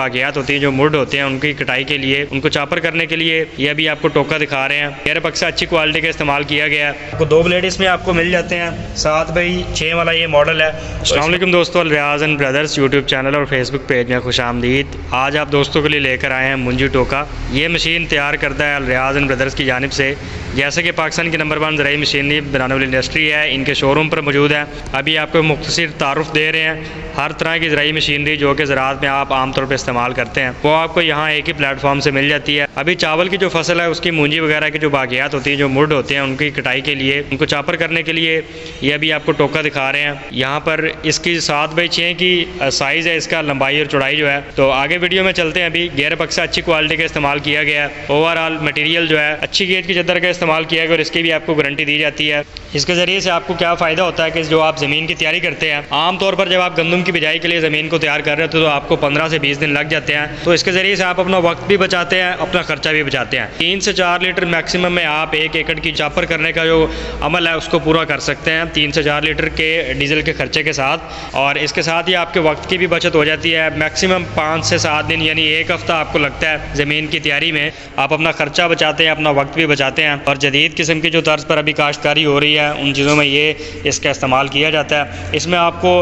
वाक़यात होती हैं जो मुर्ड होते हैं उनकी कटाई के लिए, उनको चापर करने के लिए ये अभी आपको टोका दिखा रहे हैं। गेयर पक्सा अच्छी क्वालिटी का इस्तेमाल किया गया है। आपको 2 ब्लेड इसमें आपको मिल जाते हैं। 7x6 वाला ये मॉडल है। अस्सलाम वालेकुम दोस्तों, रियाज एंड ब्रदर्स यूट्यूब चैनल और फेसबुक पेज में खुश आमदीद। आज आप दोस्तों के लिए लेकर आए हैं मुंजी टोका। ये मशीन तैयार करता है रियाज एंड ब्रदर्स की जानिब से। जैसे कि पाकिस्तान की नंबर 1 ज़राई मशीनरी बनाने वाली इंडस्ट्री है, इनके शोरूम पर मौजूद है। अभी आपको मुख्तसर तारुफ दे रहे हैं हर तरह की ज़राई मशीनरी जो कि ज़राअत में आप आमतौर पर इस्तेमाल करते हैं, वो आपको यहाँ एक ही प्लेटफॉर्म से मिल जाती है। अभी चावल की जो फसल है उसकी मूंजी वगैरह की जो बाकियात होती हैं, जो मुर्ड होते हैं, उनकी कटाई के लिए, उनको चापर करने के लिए ये अभी आपको टोका दिखा रहे हैं। यहाँ पर इसकी 7x6 की साइज़ है, इसका लंबाई और चौड़ाई जो है। तो आगे वीडियो में चलते हैं। अभी गेयर पक्सा अच्छी क्वालिटी का इस्तेमाल किया गया है। ओवरऑल मटेरियल जो है अच्छी गेज की चद्दर का इस्तेमाल किया गया और इसकी भी आपको गारंटी दी जाती है। इसके ज़रिए से आपको क्या फ़ायदा होता है कि जो आप ज़मीन की तैयारी करते हैं, आमतौर पर जब आप गंदम की बिजाई के लिए ज़मीन को तैयार कर रहे होते हैं तो आपको 15 से 20 दिन लग जाते हैं। तो इसके ज़रिए से आप अपना वक्त भी बचाते हैं, अपना खर्चा भी बचाते हैं। 3 से 4 लीटर मैक्सिमम में आप 1 एकड़ की चापर करने का जो अमल है उसको पूरा कर सकते हैं 3 से 4 लीटर के डीजल के खर्चे के साथ। और इसके साथ ही आपके वक्त की भी बचत हो जाती है। मैक्सिमम 5 से 7 दिन यानी 1 हफ़्ता आपको लगता है ज़मीन की तैयारी में। आप अपना खर्चा बचाते हैं, अपना वक्त भी बचाते हैं। और जदीद किस्म की जो तर्ज पर अभी काश्तकारी हो रही है उन चीज़ों में ये इसका इस्तेमाल किया जाता है। इसमें आपको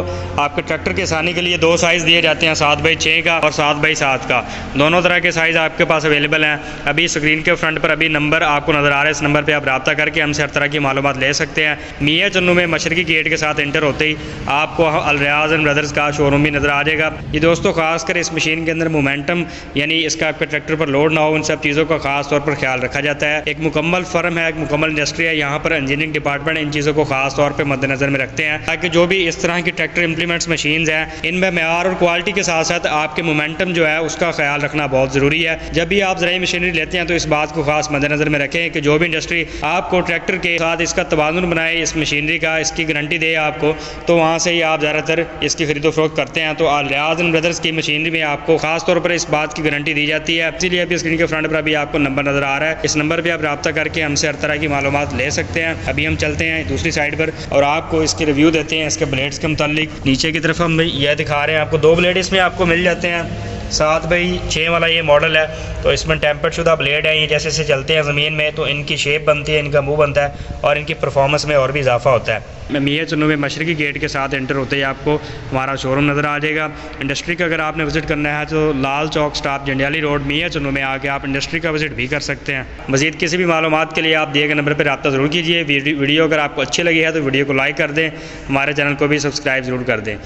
आपके ट्रैक्टर के आसानी के लिए 2 साइज़ दिए जाते हैं, 7x6 का और 7x7 का। दोनों तरह के साइज़ आपके पास अवेलेबल हैं। अभी स्क्रीन के फ्रंट पर अभी नंबर आपको नज़र आ रहा है, इस नंबर पे आप रब्ता करके हमसे हर तरह की मालूमात ले सकते हैं। मियाँ चन्नू में मशरकी गेट के साथ एंटर होते ही आपको अल रियाज एंड ब्रदर्स का शोरूम भी नज़र आ जाएगा। ये दोस्तों खासकर इस मशीन के अंदर मोमेंटम यानी इसका आपके ट्रैक्टर पर लोड ना हो, उन सब चीज़ों का खास तौर पर ख्याल रखा जाता है। एक मुकम्मल फर्म है, एक मुकम्मल इंडस्ट्री है। यहाँ पर इंजीनियरिंग डिपार्टमेंट इन चीज़ों को खास तौर पर मद्देनज़र में रखते हैं ताकि जो भी इस तरह की ट्रैक्टर इंप्लीमेंट्स मशीन्स हैं इनमें मेयार और क्वालिटी के साथ साथ आपके मोमेंटम जो है उसका ख्याल रखना बहुत ज़रूरी है। जब भी आप ज़राई मशीनरी लेते हैं तो इस बात को खास मद्देनज़र में रखें कि जो भी इंडस्ट्री आपको ट्रैक्टर के साथ इसका तवाज़ुन बनाए, इस मशीनरी का इसकी गारंटी दे आपको, तो वहाँ से ही आप ज़्यादातर इसकी खरीदो फरोख्त करते हैं। तो अल रियाज एंड ब्रदर्स की मशीनरी में आपको खास तौर पर इस बात की गारंटी दी जाती है। इसीलिए अभी स्क्रीन के फ्रंट पर अभी आपको नंबर नज़र आ रहा है, इस नंबर पर आप रब्ता करके हमसे हर तरह की मालूमात ले सकते हैं। अभी हम चलते हैं दूसरी साइड पर और आपको इसकी रिव्यू देते हैं इसके ब्लेड्स के मुतालिक। नीचे की तरफ हम यह दिखा रहे हैं आपको 2 ब्लेड इसमें आपको मिल जाते हैं। 7x6 वाला ये मॉडल है। तो इसमें टेम्पर्ड शुदा ब्लेड है। ये जैसे जैसे चलते हैं ज़मीन में तो इनकी शेप बनती है, इनका मुंह बनता है और इनकी परफॉर्मेंस में और भी इजाफा होता है। मियाँ चन्नू में मशरकी गेट के साथ एंटर होते ही आपको हमारा शोरूम नज़र आ जाएगा। इंडस्ट्री का अगर आपने विज़िट करना है तो लाल चौक स्टाफ जंडियाली रोड मियाँ चन्नू में आके आप इंडस्ट्री का विज़िट भी कर सकते हैं। मज़ीद किसी भी मालूमात के लिए आप दिए गए नंबर पर रब्ता ज़रूर कीजिए। वीडियो अगर आपको अच्छी लगी है तो वीडियो को लाइक कर दें, हमारे चैनल को भी सब्सक्राइब ज़रूर कर दें।